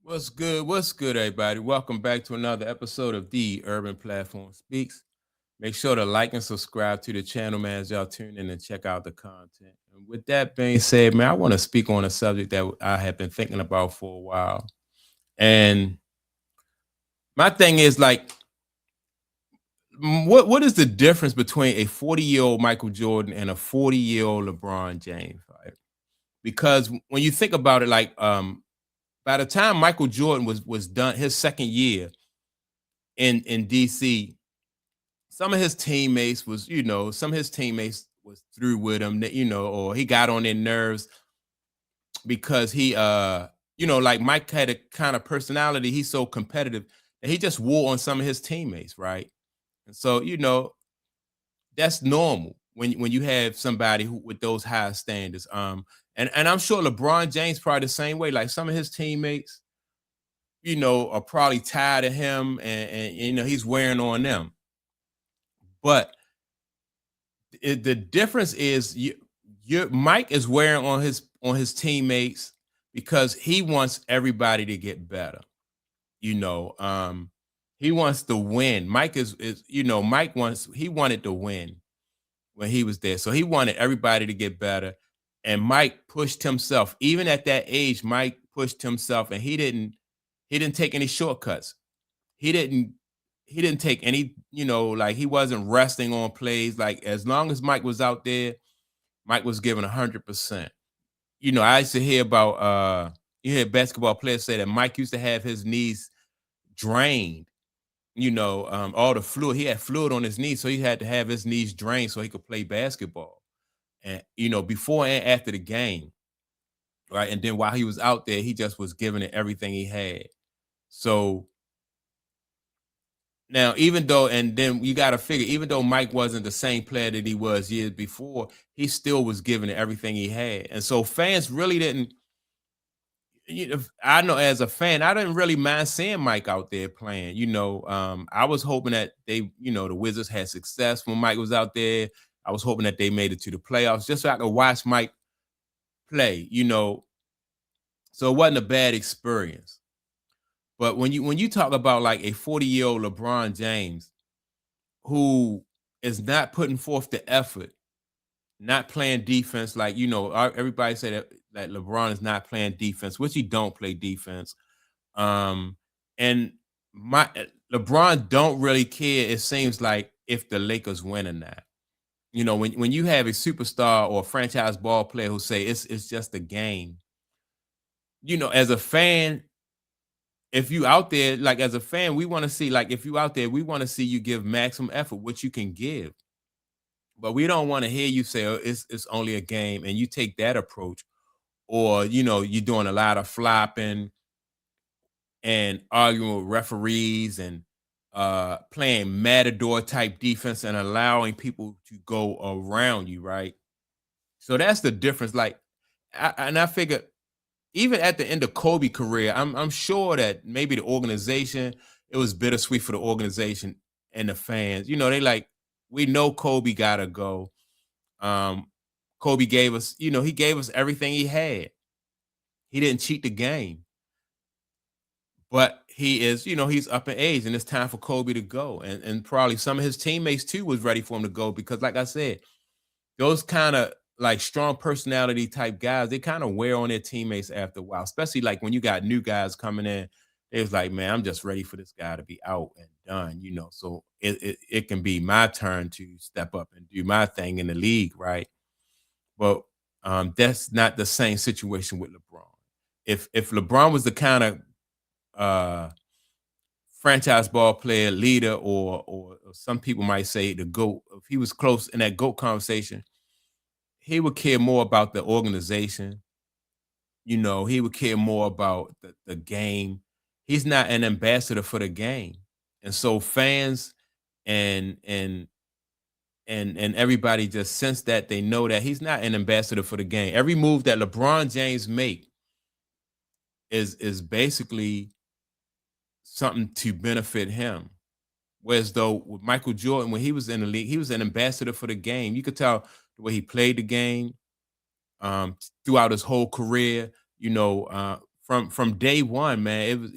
What's good? What's good, everybody? Welcome back to another episode of the Urban Platform Speaks. Make sure to like and subscribe to the channel, man, as y'all tune in and check out the content. And with that being said, man, I want to speak on a subject that I have been thinking about for a while. And my thing is like, what is the difference between a 40-year-old Michael Jordan and a 40-year-old LeBron James? Right? Because when you think about it, like by the time Michael Jordan was done his second year in DC, some of his teammates some of his teammates was through with him, or he got on their nerves because like Mike had a kind of personality. He's so competitive that he just wore on some of his teammates, right? And so, that's normal when you have somebody who with those high standards. And I'm sure LeBron James probably the same way. Like some of his teammates, are probably tired of him and he's wearing on them. But the difference is Mike is wearing on his teammates because he wants everybody to get better. You know, he wants to win. Mike is Mike he wanted to win when he was there, so he wanted everybody to get better. And Mike pushed himself. Even at that age, Mike pushed himself, and he didn't take any shortcuts. He didn't he didn't take any, like he wasn't resting on plays. Like as long as Mike was out there, Mike was giving 100%. I used to hear about you hear basketball players say that Mike used to have his knees drained, all the fluid. He had fluid on his knees, so he had to have his knees drained so he could play basketball. And before and after the game, right? And then while he was out there, he just was giving it everything he had. So now, even though, and then you got to figure, even though Mike wasn't the same player that he was years before, he still was giving it everything he had. And so fans really didn't, I know as a fan, I didn't really mind seeing Mike out there playing. I was hoping that the Wizards had success when Mike was out there. I was hoping that they made it to the playoffs just so I could watch Mike play, so it wasn't a bad experience. But when you talk about like a 40-year-old LeBron James who is not putting forth the effort, not playing defense, like everybody say that LeBron is not playing defense, which he don't play defense. And my LeBron don't really care. It seems like if the Lakers win or not. When you have a superstar or a franchise ball player who say it's just a game. As a fan, if you out there, like as a fan, we want to see, like if you out there, we want to see you give maximum effort, what you can give. But we don't want to hear you say, "Oh, it's only a game," and you take that approach, or you're doing a lot of flopping and arguing with referees and playing matador type defense and allowing people to go around you, right? So that's the difference. Like, I figure even at the end of Kobe career, I'm sure that maybe the organization, it was bittersweet for the organization and the fans. They like, we know Kobe gotta go. Um, Kobe gave us, he gave us everything he had. He didn't cheat the game. But he is, he's up in age and it's time for Kobe to go. And probably some of his teammates too was ready for him to go because, like I said, those kind of like strong personality type guys, they kind of wear on their teammates after a while, especially like when you got new guys coming in. It was like, man, I'm just ready for this guy to be out and done, so it can be my turn to step up and do my thing in the league, right? But that's not the same situation with LeBron. If LeBron was the kind of uh franchise ball player, leader, or some people might say the GOAT, if he was close in that GOAT conversation, he would care more about the organization. He would care more about the game. He's not an ambassador for the game. And so fans and everybody just sense that, they know that he's not an ambassador for the game. Every move that LeBron James make is basically something to benefit him. Whereas though with Michael Jordan, when he was in the league, he was an ambassador for the game. You could tell the way he played the game throughout his whole career. from day one, man. It was,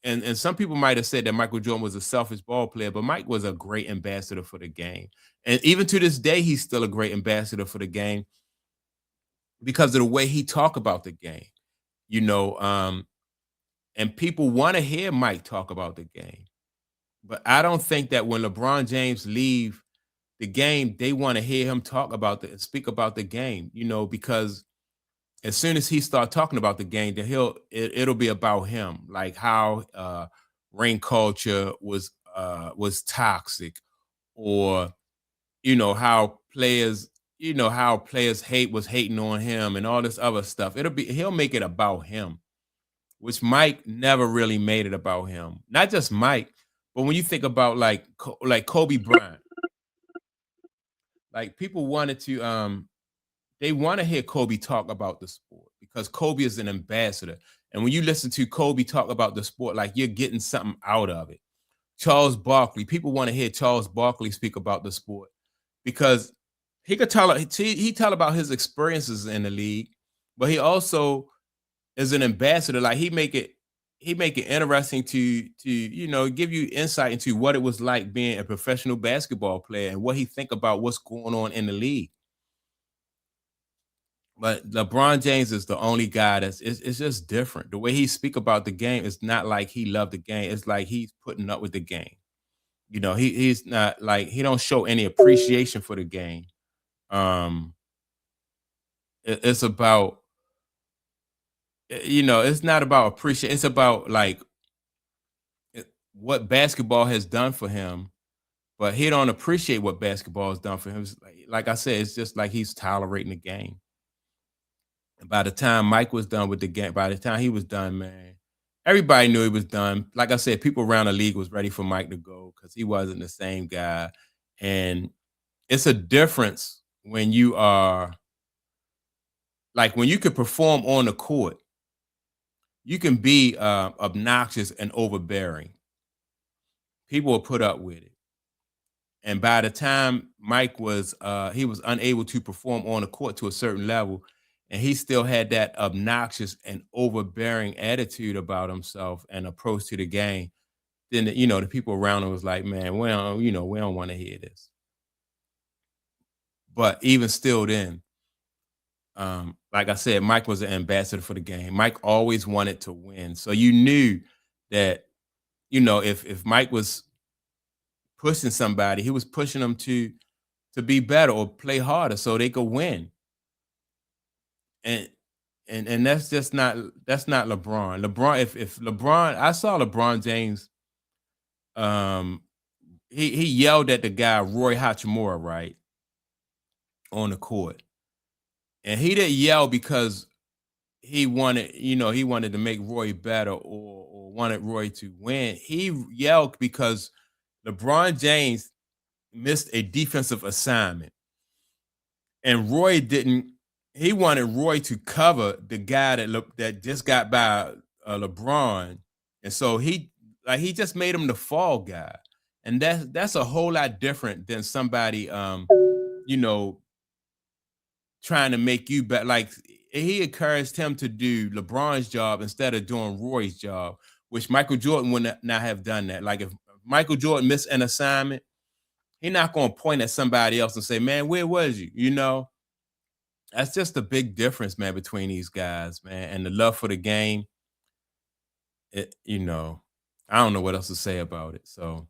and some people might have said that Michael Jordan was a selfish ball player, but Mike was a great ambassador for the game. And even to this day, he's still a great ambassador for the game because of the way he talk about the game. You know, and people want to hear Mike talk about the game. But I don't think that when LeBron James leave the game, they want to hear him talk about the speak about the game, because as soon as he start talking about the game, then it'll be about him, like how ring culture was toxic, or how players hating on him and all this other stuff. He'll make it about him, which Mike never really made it about him. Not just Mike, but when you think about like Kobe Bryant, like people wanted to they want to hear Kobe talk about the sport because Kobe is an ambassador. And when you listen to Kobe talk about the sport, like you're getting something out of it. Charles Barkley, people want to hear Charles Barkley speak about the sport because he tell about his experiences in the league, but he also is an ambassador. Like he make it interesting to give you insight into what it was like being a professional basketball player and what he think about what's going on in the league. But LeBron James is the only guy it's just different. The way he speak about the game is not like he loved the game. It's like he's putting up with the game. He's not like he don't show any appreciation for the game. Um, it's about it's not about appreciation. It's about like what basketball has done for him, but he don't appreciate what basketball has done for him. It's like I said, it's just like he's tolerating the game. And by the time Mike was done with the game, by the time he was done, man, everybody knew he was done. Like I said, people around the league was ready for Mike to go because he wasn't the same guy. And it's a difference when you are like when you can perform on the court, you can be obnoxious and overbearing. People will put up with it. And by the time Mike he was unable to perform on the court to a certain level, and he still had that obnoxious and overbearing attitude about himself and approach to the game. Then the people around him was like, man, we don't want to hear this. But even still, then, like I said, Mike was an ambassador for the game. Mike always wanted to win, so you knew that if Mike was pushing somebody, he was pushing them to be better or play harder so they could win. And that's not LeBron. If LeBron, I saw LeBron James, um, he yelled at the guy Roy Hachimura, right, on the court. And he didn't yell because he wanted to make Roy better or wanted Roy to win. He yelled because LeBron James missed a defensive assignment. And Roy didn't. He wanted Roy to cover the guy that just got by LeBron, and so he just made him the fall guy, and that's a whole lot different than somebody you know trying to make you bet. Like he encouraged him to do LeBron's job instead of doing Roy's job, which Michael Jordan would not have done that. Like if Michael Jordan missed an assignment, he's not going to point at somebody else and say, "Man, where was you?" That's just a big difference, man, between these guys, man, and the love for the game. It, I don't know what else to say about it. So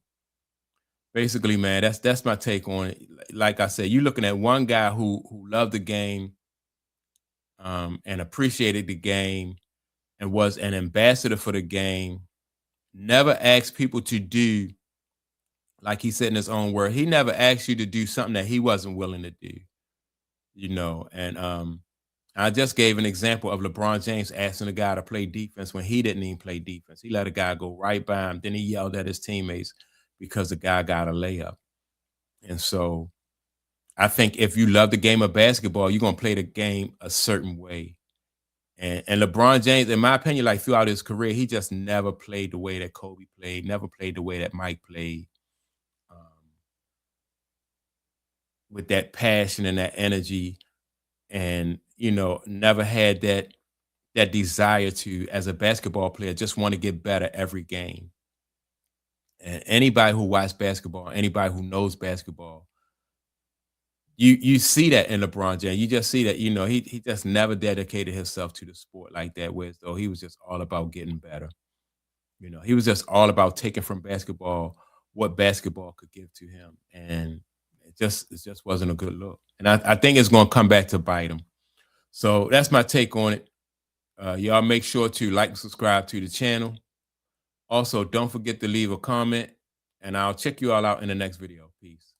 basically, man, that's my take on it. Like I said, you're looking at one guy who loved the game, and appreciated the game, and was an ambassador for the game. Never asked people to do, like he said in his own word. He never asked you to do something that he wasn't willing to do. And I just gave an example of LeBron James asking a guy to play defense when he didn't even play defense. He let a guy go right by him. Then he yelled at his teammates because the guy got a layup. And so I think if you love the game of basketball, you're gonna play the game a certain way. And LeBron James, in my opinion, like throughout his career, he just never played the way that Kobe played, never played the way that Mike played, um, with that passion and that energy, and never had that. that desire to, as a basketball player, just want to get better every game. And anybody who watches basketball, anybody who knows basketball, you see that in LeBron James. You just see that, he just never dedicated himself to the sport like that, where though he was just all about getting better. He was just all about taking from basketball what basketball could give to him. And it just wasn't a good look. And I think it's gonna come back to bite him. So that's my take on it. Y'all make sure to like and subscribe to the channel. Also, don't forget to leave a comment, and I'll check you all out in the next video. Peace.